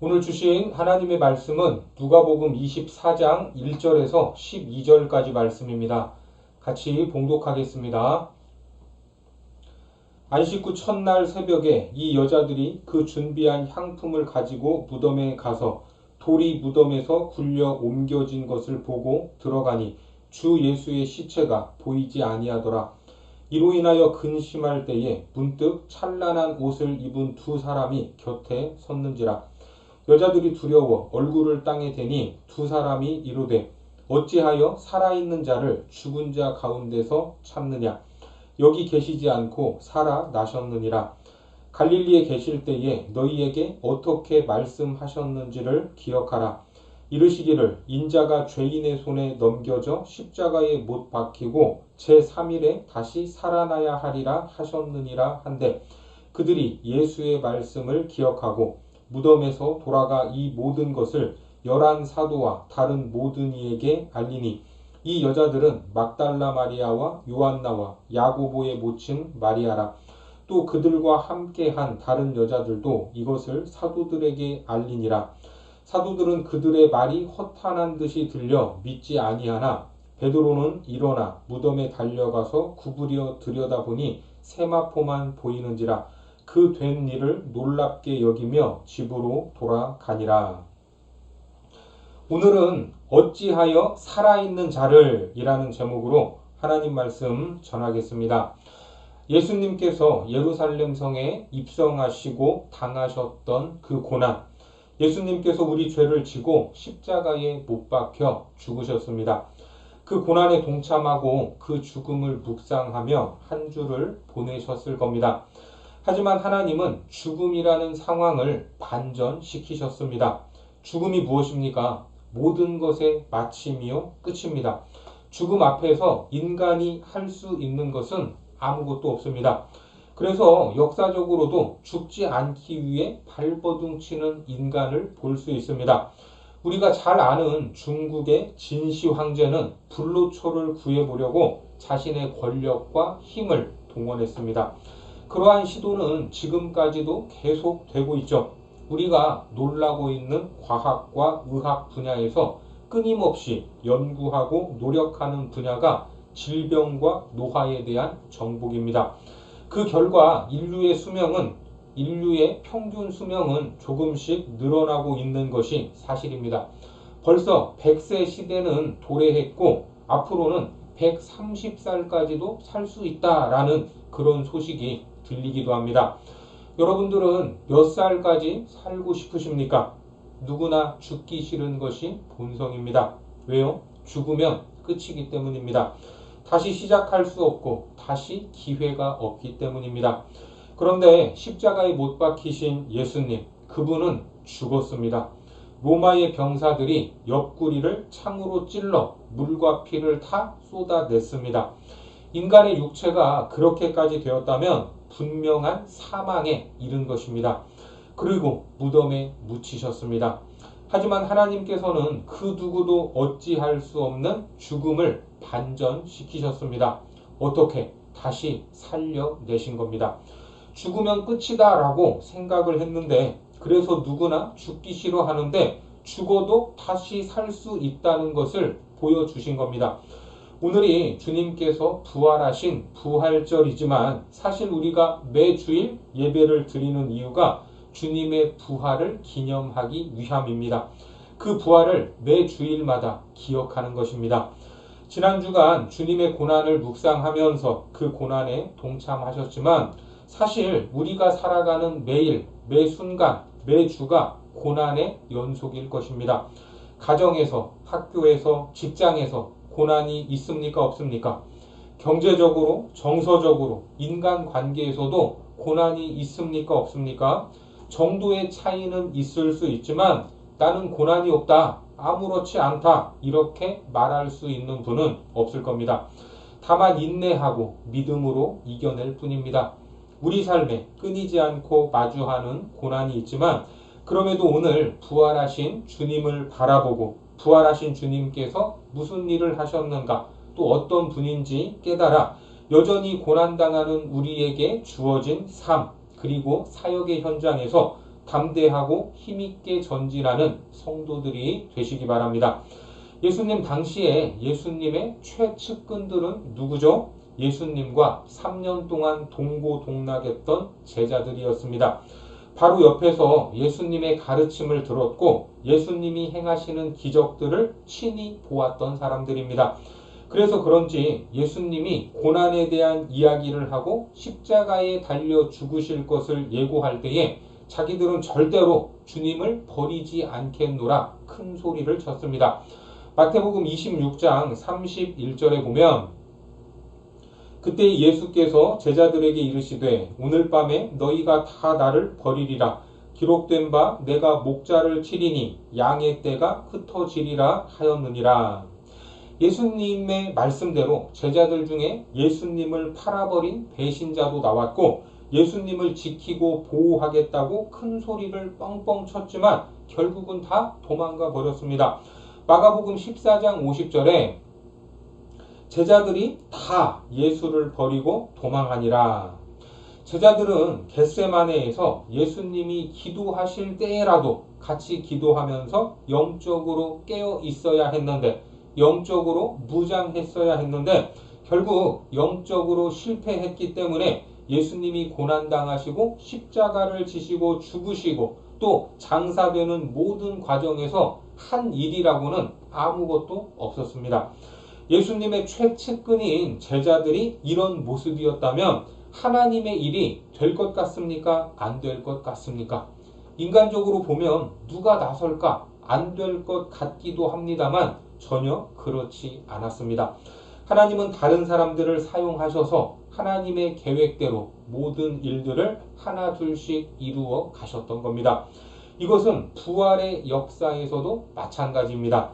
오늘 주신 하나님의 말씀은 누가복음 24장 1절에서 12절까지 말씀입니다. 같이 봉독하겠습니다. 안식 후 첫날 새벽에 이 여자들이 그 준비한 향품을 가지고 무덤에 가서 돌이 무덤에서 굴려 옮겨진 것을 보고 들어가니 주 예수의 시체가 보이지 아니하더라. 이로 인하여 근심할 때에 문득 찬란한 옷을 입은 두 사람이 곁에 섰는지라. 여자들이 두려워 얼굴을 땅에 대니 두 사람이 이르되 어찌하여 살아있는 자를 죽은 자 가운데서 찾느냐. 여기 계시지 않고 살아나셨느니라. 갈릴리에 계실 때에 너희에게 어떻게 말씀하셨는지를 기억하라. 이르시기를 인자가 죄인의 손에 넘겨져 십자가에 못 박히고 제3일에 다시 살아나야 하리라 하셨느니라 한데, 그들이 예수의 말씀을 기억하고 무덤에서 돌아가 이 모든 것을 11 사도와 다른 모든 이에게 알리니, 이 여자들은 막달라 마리아와 요한나와 야고보의 모친 마리아라. 또 그들과 함께한 다른 여자들도 이것을 사도들에게 알리니라. 사도들은 그들의 말이 허탄한 듯이 들려 믿지 아니하나 베드로는 일어나 무덤에 달려가서 구부려 들여다보니 세마포만 보이는지라. 그 된 일을 놀랍게 여기며 집으로 돌아가니라. 오늘은 어찌하여 살아있는 자를 이라는 제목으로 하나님 말씀 전하겠습니다. 예수님께서 예루살렘 성에 입성하시고 당하셨던 그 고난, 예수님께서 우리 죄를 지고 십자가에 못 박혀 죽으셨습니다. 그 고난에 동참하고 그 죽음을 묵상하며 한 주를 보내셨을 겁니다. 하지만 하나님은 죽음이라는 상황을 반전시키셨습니다. 죽음이 무엇입니까? 모든 것의 마침이요 끝입니다. 죽음 앞에서 인간이 할 수 있는 것은 아무것도 없습니다. 그래서 역사적으로도 죽지 않기 위해 발버둥치는 인간을 볼 수 있습니다. 우리가 잘 아는 중국의 진시 황제는 불로초를 구해보려고 자신의 권력과 힘을 동원했습니다. 그러한 시도는 지금까지도 계속되고 있죠. 우리가 놀라고 있는 과학과 의학 분야에서 끊임없이 연구하고 노력하는 분야가 질병과 노화에 대한 정복입니다. 그 결과 인류의 평균 수명은 조금씩 늘어나고 있는 것이 사실입니다. 벌써 100세 시대는 도래했고 앞으로는 130살까지도 살 수 있다라는 그런 소식이 들리기도 합니다. 여러분들은 몇 살까지 살고 싶으십니까? 누구나 죽기 싫은 것이 본성입니다. 왜요? 죽으면 끝이기 때문입니다. 다시 시작할 수 없고 다시 기회가 없기 때문입니다. 그런데 십자가에 못 박히신 예수님, 그분은 죽었습니다. 로마의 병사들이 옆구리를 창으로 찔러 물과 피를 다 쏟아냈습니다. 인간의 육체가 그렇게까지 되었다면 분명한 사망에 이른 것입니다. 그리고 무덤에 묻히셨습니다. 하지만 하나님께서는 그 누구도 어찌할 수 없는 죽음을 반전시키셨습니다. 어떻게? 다시 살려내신 겁니다. 죽으면 끝이다 라고 생각을 했는데, 그래서 누구나 죽기 싫어하는데 죽어도 다시 살 수 있다는 것을 보여주신 겁니다. 오늘이 주님께서 부활하신 부활절이지만 사실 우리가 매주일 예배를 드리는 이유가 주님의 부활을 기념하기 위함입니다. 그 부활을 매주일마다 기억하는 것입니다. 지난 주간 주님의 고난을 묵상하면서 그 고난에 동참하셨지만 사실 우리가 살아가는 매일, 매 순간, 매 주가 고난의 연속일 것입니다. 가정에서, 학교에서, 직장에서 고난이 있습니까? 없습니까? 경제적으로, 정서적으로, 인간관계에서도 고난이 있습니까? 없습니까? 정도의 차이는 있을 수 있지만 나는 고난이 없다, 아무렇지 않다 이렇게 말할 수 있는 분은 없을 겁니다. 다만 인내하고 믿음으로 이겨낼 뿐입니다. 우리 삶에 끊이지 않고 마주하는 고난이 있지만 그럼에도 오늘 부활하신 주님을 바라보고 부활하신 주님께서 무슨 일을 하셨는가, 또 어떤 분인지 깨달아 여전히 고난당하는 우리에게 주어진 삶, 그리고 사역의 현장에서 담대하고 힘있게 전진하는 성도들이 되시기 바랍니다. 예수님 당시에 예수님의 최측근들은 누구죠? 예수님과 3년 동안 동고동락했던 제자들이었습니다. 바로 옆에서 예수님의 가르침을 들었고 예수님이 행하시는 기적들을 친히 보았던 사람들입니다. 그래서 그런지 예수님이 고난에 대한 이야기를 하고 십자가에 달려 죽으실 것을 예고할 때에 자기들은 절대로 주님을 버리지 않겠노라 큰 소리를 쳤습니다. 마태복음 26장 31절에 보면 그때 예수께서 제자들에게 이르시되 오늘 밤에 너희가 다 나를 버리리라. 기록된 바 내가 목자를 치리니 양의 떼가 흩어지리라 하였느니라. 예수님의 말씀대로 제자들 중에 예수님을 팔아버린 배신자도 나왔고 예수님을 지키고 보호하겠다고 큰 소리를 뻥뻥 쳤지만 결국은 다 도망가 버렸습니다. 마가복음 14장 50절에 제자들이 다 예수를 버리고 도망하니라. 제자들은 겟세마네에서 예수님이 기도하실 때라도 같이 기도하면서 영적으로 깨어 있어야 했는데 영적으로 무장했어야 했는데 결국 영적으로 실패했기 때문에 예수님이 고난당하시고 십자가를 지시고 죽으시고 또 장사되는 모든 과정에서 한 일이라고는 아무것도 없었습니다. 예수님의 최측근인 제자들이 이런 모습이었다면 하나님의 일이 될 것 같습니까? 안 될 것 같습니까? 인간적으로 보면 누가 나설까? 안 될 것 같기도 합니다만 전혀 그렇지 않았습니다. 하나님은 다른 사람들을 사용하셔서 하나님의 계획대로 모든 일들을 하나 둘씩 이루어 가셨던 겁니다. 이것은 부활의 역사에서도 마찬가지입니다.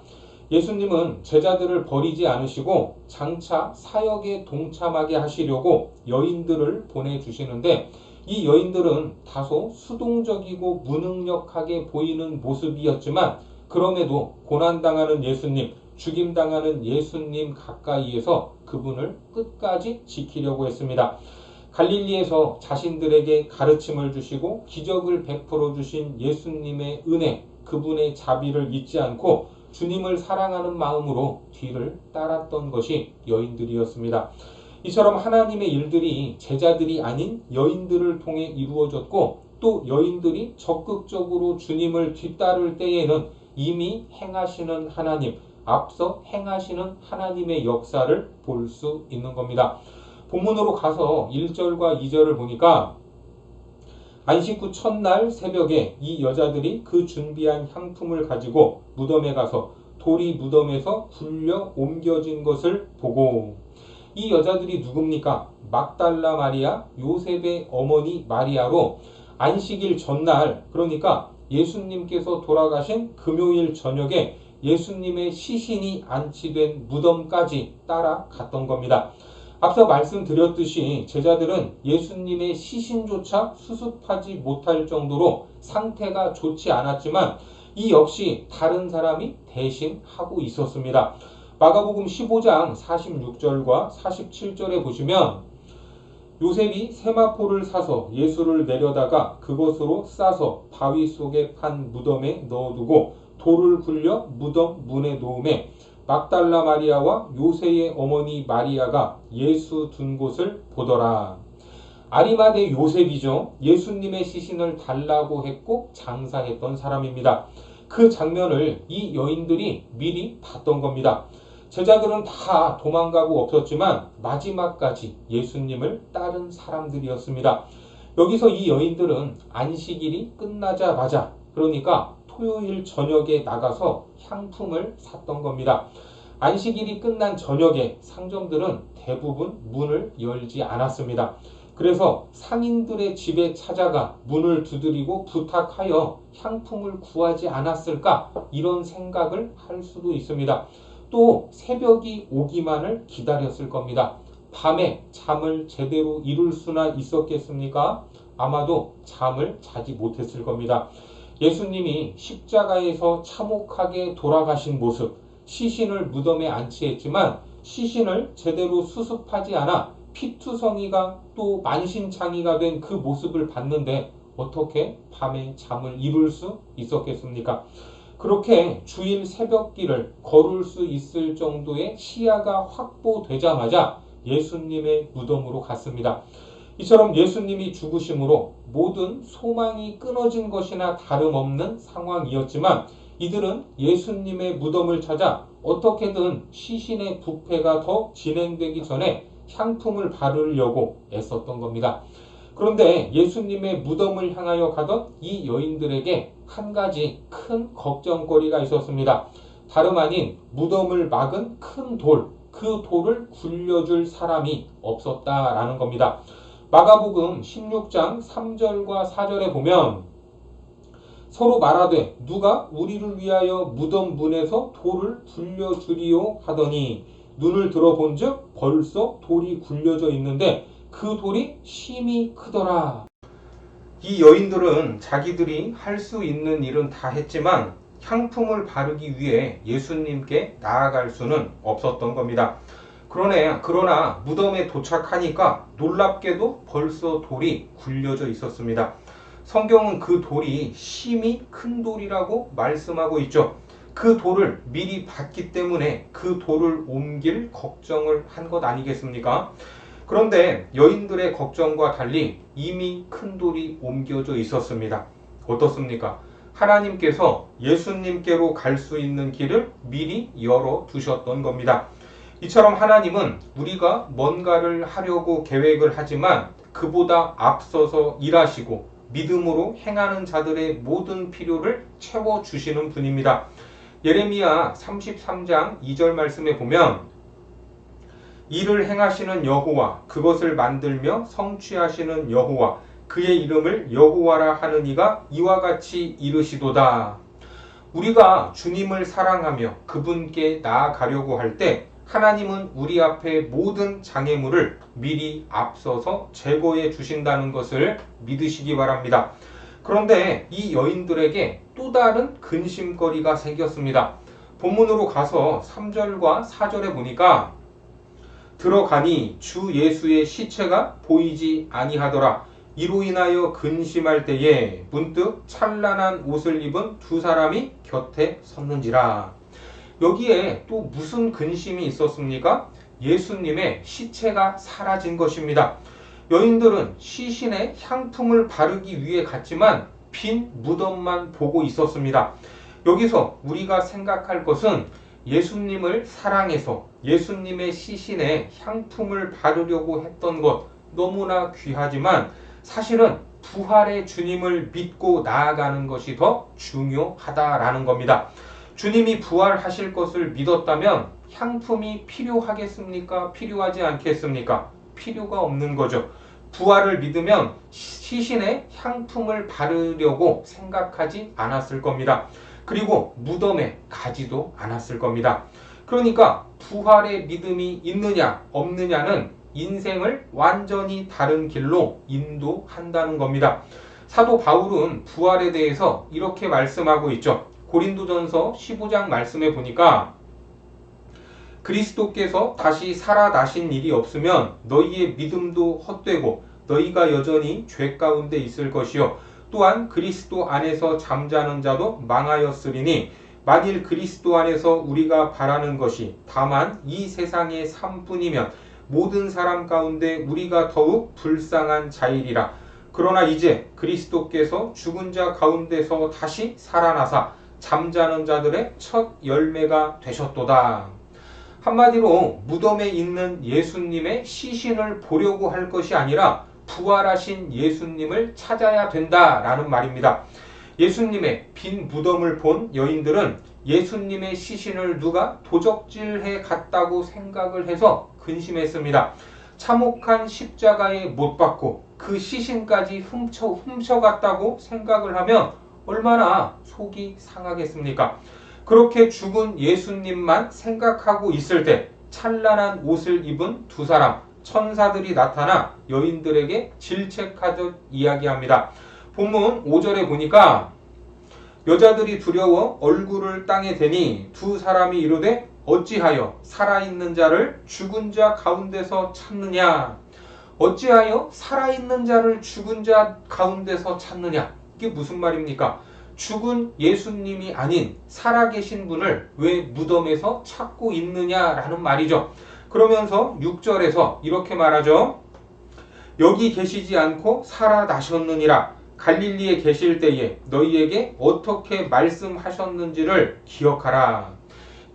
예수님은 제자들을 버리지 않으시고 장차 사역에 동참하게 하시려고 여인들을 보내주시는데 이 여인들은 다소 수동적이고 무능력하게 보이는 모습이었지만 그럼에도 고난당하는 예수님, 죽임당하는 예수님 가까이에서 그분을 끝까지 지키려고 했습니다. 갈릴리에서 자신들에게 가르침을 주시고 기적을 베풀어 주신 예수님의 은혜, 그분의 자비를 잊지 않고 주님을 사랑하는 마음으로 뒤를 따랐던 것이 여인들이었습니다. 이처럼 하나님의 일들이 제자들이 아닌 여인들을 통해 이루어졌고 또 여인들이 적극적으로 주님을 뒤따를 때에는 이미 행하시는 하나님, 앞서 행하시는 하나님의 역사를 볼 수 있는 겁니다. 본문으로 가서 1절과 2절을 보니까 안식 후 첫날 새벽에 이 여자들이 그 준비한 향품을 가지고 무덤에 가서 돌이 무덤에서 굴려 옮겨진 것을 보고 이 여자들이 누굽니까? 막달라 마리아, 요셉의 어머니 마리아로 안식일 전날 그러니까 예수님께서 돌아가신 금요일 저녁에 예수님의 시신이 안치된 무덤까지 따라갔던 겁니다. 앞서 말씀드렸듯이 제자들은 예수님의 시신조차 수습하지 못할 정도로 상태가 좋지 않았지만 이 역시 다른 사람이 대신 하고 있었습니다. 마가복음 15장 46절과 47절에 보시면 요셉이 세마포를 사서 예수를 내려다가 그것으로 싸서 바위 속에 판 무덤에 넣어두고 돌을 굴려 무덤 문에 놓음에 막달라 마리아와 요새의 어머니 마리아가 예수 둔 곳을 보더라. 아리마대 요셉이죠. 예수님의 시신을 달라고 했고 장사했던 사람입니다. 그 장면을 이 여인들이 미리 봤던 겁니다. 제자들은 다 도망가고 없었지만 마지막까지 예수님을 따른 사람들이었습니다. 여기서 이 여인들은 안식일이 끝나자마자 그러니까 토요일 저녁에 나가서 향품을 샀던 겁니다. 안식일이 끝난 저녁에 상점들은 대부분 문을 열지 않았습니다. 그래서 상인들의 집에 찾아가 문을 두드리고 부탁하여 향품을 구하지 않았을까 이런 생각을 할 수도 있습니다. 또 새벽이 오기만을 기다렸을 겁니다. 밤에 잠을 제대로 이룰 수나 있었겠습니까? 아마도 잠을 자지 못했을 겁니다. 예수님이 십자가에서 참혹하게 돌아가신 모습, 시신을 무덤에 안치했지만 시신을 제대로 수습하지 않아 피투성이가 또 만신창이가 된 그 모습을 봤는데 어떻게 밤에 잠을 이룰 수 있었겠습니까? 그렇게 주일 새벽길을 걸을 수 있을 정도의 시야가 확보되자마자 예수님의 무덤으로 갔습니다. 이처럼 예수님이 죽으심으로 모든 소망이 끊어진 것이나 다름없는 상황이었지만 이들은 예수님의 무덤을 찾아 어떻게든 시신의 부패가 더 진행되기 전에 향품을 바르려고 애썼던 겁니다. 그런데 예수님의 무덤을 향하여 가던 이 여인들에게 한 가지 큰 걱정거리가 있었습니다. 다름 아닌 무덤을 막은 큰 돌, 그 돌을 굴려줄 사람이 없었다라는 겁니다. 마가복음 16장 3절과 4절에 보면 서로 말하되 누가 우리를 위하여 무덤 문에서 돌을 굴려주리요 하더니 눈을 들어본즉 벌써 돌이 굴려져 있는데 그 돌이 심히 크더라. 이 여인들은 자기들이 할 수 있는 일은 다 했지만 향품을 바르기 위해 예수님께 나아갈 수는 없었던 겁니다. 그러나 무덤에 도착하니까 놀랍게도 벌써 돌이 굴려져 있었습니다. 성경은 그 돌이 심히 큰 돌이라고 말씀하고 있죠. 그 돌을 미리 봤기 때문에 그 돌을 옮길 걱정을 한 것 아니겠습니까? 그런데 여인들의 걱정과 달리 이미 큰 돌이 옮겨져 있었습니다. 어떻습니까? 하나님께서 예수님께로 갈 수 있는 길을 미리 열어두셨던 겁니다. 이처럼 하나님은 우리가 뭔가를 하려고 계획을 하지만 그보다 앞서서 일하시고 믿음으로 행하는 자들의 모든 필요를 채워주시는 분입니다. 예레미야 33장 2절 말씀에 보면 이를 행하시는 여호와 그것을 만들며 성취하시는 여호와 그의 이름을 여호와라 하는 이가 이와 같이 이르시도다. 우리가 주님을 사랑하며 그분께 나아가려고 할 때 하나님은 우리 앞에 모든 장애물을 미리 앞서서 제거해 주신다는 것을 믿으시기 바랍니다. 그런데 이 여인들에게 또 다른 근심거리가 생겼습니다. 본문으로 가서 3절과 4절에 보니까 들어가니 주 예수의 시체가 보이지 아니하더라. 이로 인하여 근심할 때에 문득 찬란한 옷을 입은 두 사람이 곁에 섰는지라. 여기에 또 무슨 근심이 있었습니까? 예수님의 시체가 사라진 것입니다. 여인들은 시신에 향품을 바르기 위해 갔지만 빈 무덤만 보고 있었습니다. 여기서 우리가 생각할 것은 예수님을 사랑해서 예수님의 시신에 향품을 바르려고 했던 것 너무나 귀하지만 사실은 부활의 주님을 믿고 나아가는 것이 더 중요하다라는 겁니다. 주님이 부활하실 것을 믿었다면 향품이 필요하겠습니까? 필요하지 않겠습니까? 필요가 없는 거죠. 부활을 믿으면 시신에 향품을 바르려고 생각하지 않았을 겁니다. 그리고 무덤에 가지도 않았을 겁니다. 그러니까 부활의 믿음이 있느냐 없느냐는 인생을 완전히 다른 길로 인도한다는 겁니다. 사도 바울은 부활에 대해서 이렇게 말씀하고 있죠. 고린도전서 15장 말씀에 보니까 그리스도께서 다시 살아나신 일이 없으면 너희의 믿음도 헛되고 너희가 여전히 죄 가운데 있을 것이요 또한 그리스도 안에서 잠자는 자도 망하였으리니 만일 그리스도 안에서 우리가 바라는 것이 다만 이 세상의 삶뿐이면 모든 사람 가운데 우리가 더욱 불쌍한 자이리라. 그러나 이제 그리스도께서 죽은 자 가운데서 다시 살아나사 잠자는 자들의 첫 열매가 되셨도다. 한마디로 무덤에 있는 예수님의 시신을 보려고 할 것이 아니라 부활하신 예수님을 찾아야 된다라는 말입니다. 예수님의 빈 무덤을 본 여인들은 예수님의 시신을 누가 도적질해 갔다고 생각을 해서 근심했습니다. 참혹한 십자가에 못 박고 그 시신까지 훔쳐갔다고 생각을 하면 얼마나 속이 상하겠습니까? 그렇게 죽은 예수님만 생각하고 있을 때 찬란한 옷을 입은 두 사람 천사들이 나타나 여인들에게 질책하듯 이야기합니다. 본문 5절에 보니까 여자들이 두려워 얼굴을 땅에 대니 두 사람이 이르되 어찌하여 살아있는 자를 죽은 자 가운데서 찾느냐. 어찌하여 살아있는 자를 죽은 자 가운데서 찾느냐? 이게 무슨 말입니까? 죽은 예수님이 아닌 살아계신 분을 왜 무덤에서 찾고 있느냐라는 말이죠. 그러면서 6절에서 이렇게 말하죠. 여기 계시지 않고 살아나셨느니라. 갈릴리에 계실 때에 너희에게 어떻게 말씀하셨는지를 기억하라.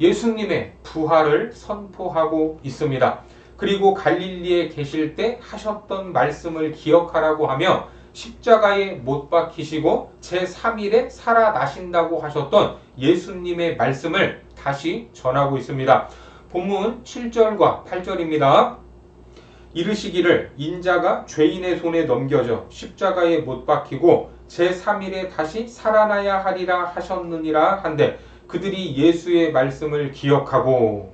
예수님의 부활을 선포하고 있습니다. 그리고 갈릴리에 계실 때 하셨던 말씀을 기억하라고 하며 십자가에 못 박히시고 제3일에 살아나신다고 하셨던 예수님의 말씀을 다시 전하고 있습니다. 본문 7절과 8절입니다. 이르시기를 인자가 죄인의 손에 넘겨져 십자가에 못 박히고 제3일에 다시 살아나야 하리라 하셨느니라 한데 그들이 예수의 말씀을 기억하고,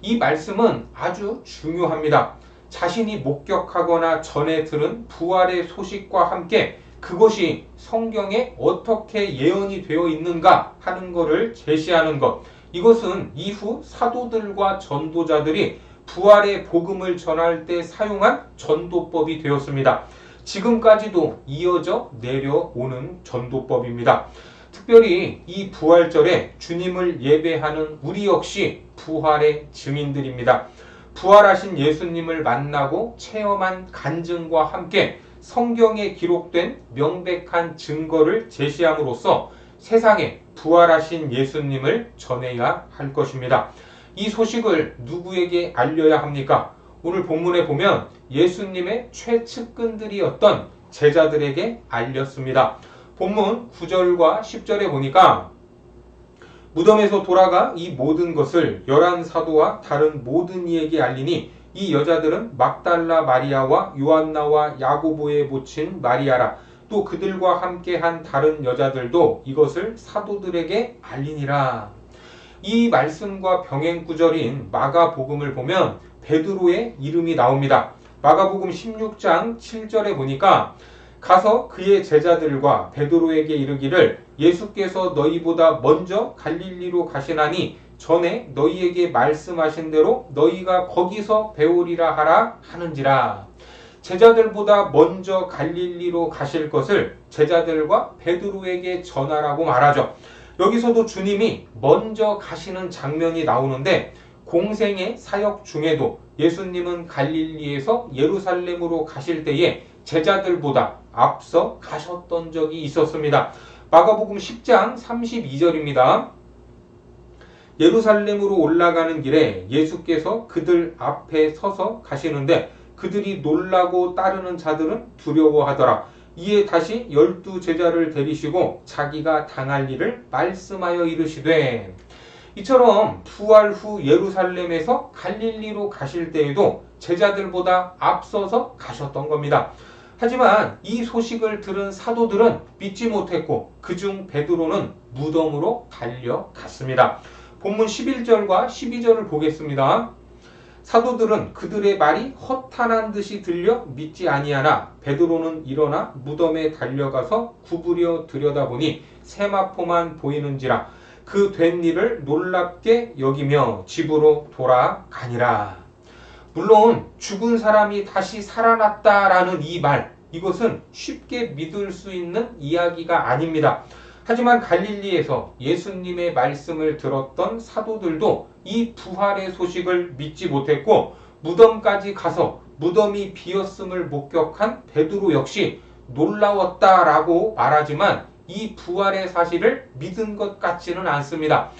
이 말씀은 아주 중요합니다. 자신이 목격하거나 전에 들은 부활의 소식과 함께 그것이 성경에 어떻게 예언이 되어 있는가 하는 것을 제시하는 것. 이것은 이후 사도들과 전도자들이 부활의 복음을 전할 때 사용한 전도법이 되었습니다. 지금까지도 이어져 내려오는 전도법입니다. 특별히 이 부활절에 주님을 예배하는 우리 역시 부활의 증인들입니다. 부활하신 예수님을 만나고 체험한 간증과 함께 성경에 기록된 명백한 증거를 제시함으로써 세상에 부활하신 예수님을 전해야 할 것입니다. 이 소식을 누구에게 알려야 합니까? 오늘 본문에 보면 예수님의 최측근들이었던 제자들에게 알렸습니다. 본문 9절과 10절에 보니까 무덤에서 돌아가 이 모든 것을 11사도와 다른 모든 이에게 알리니 이 여자들은 막달라 마리아와 요한나와 야고보의 모친 마리아라. 또 그들과 함께한 다른 여자들도 이것을 사도들에게 알리니라. 이 말씀과 병행 구절인 마가복음을 보면 베드로의 이름이 나옵니다. 마가복음 16장 7절에 보니까 가서 그의 제자들과 베드로에게 이르기를 예수께서 너희보다 먼저 갈릴리로 가시나니 전에 너희에게 말씀하신 대로 너희가 거기서 배우리라 하라 하는지라. 제자들보다 먼저 갈릴리로 가실 것을 제자들과 베드로에게 전하라고 말하죠. 여기서도 주님이 먼저 가시는 장면이 나오는데 공생의 사역 중에도 예수님은 갈릴리에서 예루살렘으로 가실 때에 제자들보다 앞서 가셨던 적이 있었습니다. 마가복음 10장 32절입니다. 예루살렘으로 올라가는 길에 예수께서 그들 앞에 서서 가시는데 그들이 놀라고 따르는 자들은 두려워하더라. 이에 다시 12 제자를 데리시고 자기가 당할 일을 말씀하여 이르시되, 이처럼 부활 후 예루살렘에서 갈릴리로 가실 때에도 제자들보다 앞서서 가셨던 겁니다. 하지만 이 소식을 들은 사도들은 믿지 못했고 그중 베드로는 무덤으로 달려갔습니다. 본문 11절과 12절을 보겠습니다. 사도들은 그들의 말이 허탄한 듯이 들려 믿지 아니하나 베드로는 일어나 무덤에 달려가서 구부려 들여다보니 세마포만 보이는지라. 그 된 일을 놀랍게 여기며 집으로 돌아가니라. 물론 죽은 사람이 다시 살아났다라는 이 말, 이것은 쉽게 믿을 수 있는 이야기가 아닙니다. 하지만 갈릴리에서 예수님의 말씀을 들었던 사도들도 이 부활의 소식을 믿지 못했고 무덤까지 가서 무덤이 비었음을 목격한 베드로 역시 놀라웠다라고 말하지만 이 부활의 사실을 믿은 것 같지는 않습니다.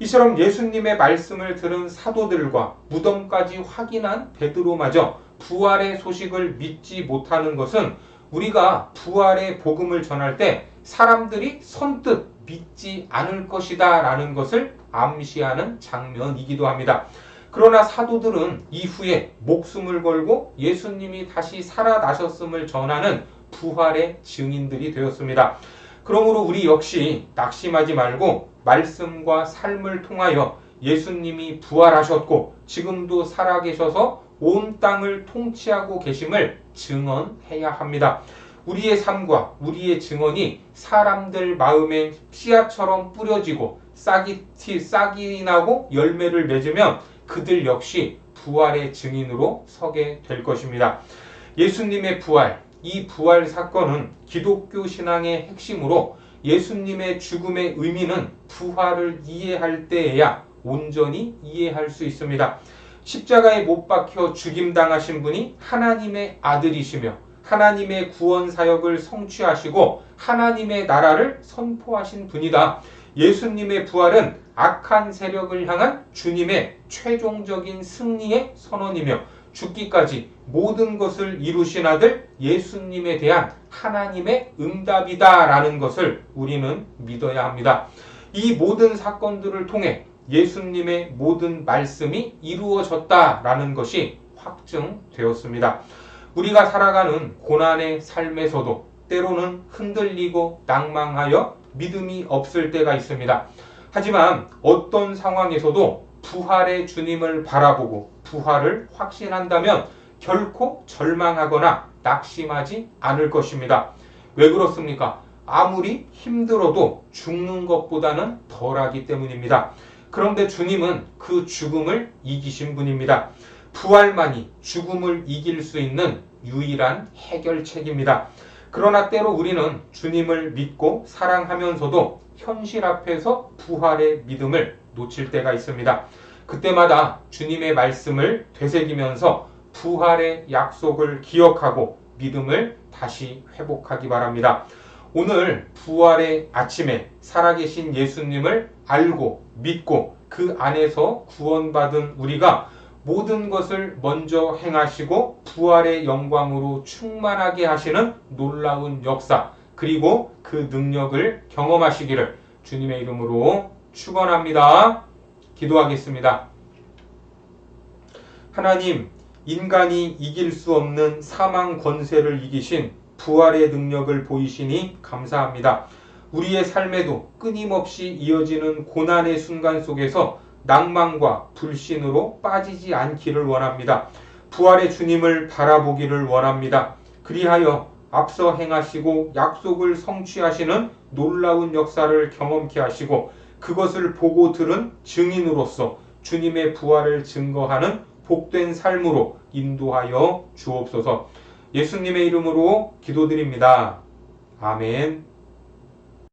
이처럼 예수님의 말씀을 들은 사도들과 무덤까지 확인한 베드로마저 부활의 소식을 믿지 못하는 것은 우리가 부활의 복음을 전할 때 사람들이 선뜻 믿지 않을 것이다 라는 것을 암시하는 장면이기도 합니다. 그러나 사도들은 이후에 목숨을 걸고 예수님이 다시 살아나셨음을 전하는 부활의 증인들이 되었습니다. 그러므로 우리 역시 낙심하지 말고 말씀과 삶을 통하여 예수님이 부활하셨고 지금도 살아계셔서 온 땅을 통치하고 계심을 증언해야 합니다. 우리의 삶과 우리의 증언이 사람들 마음에 씨앗처럼 뿌려지고 싹이 나고 열매를 맺으면 그들 역시 부활의 증인으로 서게 될 것입니다. 예수님의 부활, 이 부활 사건은 기독교 신앙의 핵심으로 예수님의 죽음의 의미는 부활을 이해할 때에야 온전히 이해할 수 있습니다. 십자가에 못 박혀 죽임당하신 분이 하나님의 아들이시며 하나님의 구원 사역을 성취하시고 하나님의 나라를 선포하신 분이다. 예수님의 부활은 악한 세력을 향한 주님의 최종적인 승리의 선언이며 죽기까지 모든 것을 이루신 아들 예수님에 대한 하나님의 응답이다라는 것을 우리는 믿어야 합니다. 이 모든 사건들을 통해 예수님의 모든 말씀이 이루어졌다라는 것이 확증되었습니다. 우리가 살아가는 고난의 삶에서도 때로는 흔들리고 낭망하여 믿음이 없을 때가 있습니다. 하지만 어떤 상황에서도 부활의 주님을 바라보고 부활을 확신한다면 결코 절망하거나 낙심하지 않을 것입니다. 왜 그렇습니까? 아무리 힘들어도 죽는 것보다는 덜하기 때문입니다. 그런데 주님은 그 죽음을 이기신 분입니다. 부활만이 죽음을 이길 수 있는 유일한 해결책입니다. 그러나 때로 우리는 주님을 믿고 사랑하면서도 현실 앞에서 부활의 믿음을 놓칠 때가 있습니다. 그때마다 주님의 말씀을 되새기면서 부활의 약속을 기억하고 믿음을 다시 회복하기 바랍니다. 오늘 부활의 아침에 살아계신 예수님을 알고 믿고 그 안에서 구원받은 우리가 모든 것을 먼저 행하시고 부활의 영광으로 충만하게 하시는 놀라운 역사 그리고 그 능력을 경험하시기를 주님의 이름으로 축원합니다. 기도하겠습니다. 하나님, 인간이 이길 수 없는 사망 권세를 이기신 부활의 능력을 보이시니 감사합니다. 우리의 삶에도 끊임없이 이어지는 고난의 순간 속에서 낭만과 불신으로 빠지지 않기를 원합니다. 부활의 주님을 바라보기를 원합니다. 그리하여 앞서 행하시고 약속을 성취하시는 놀라운 역사를 경험케 하시고 그것을 보고 들은 증인으로서 주님의 부활을 증거하는 복된 삶으로 인도하여 주옵소서. 예수님의 이름으로 기도드립니다. 아멘.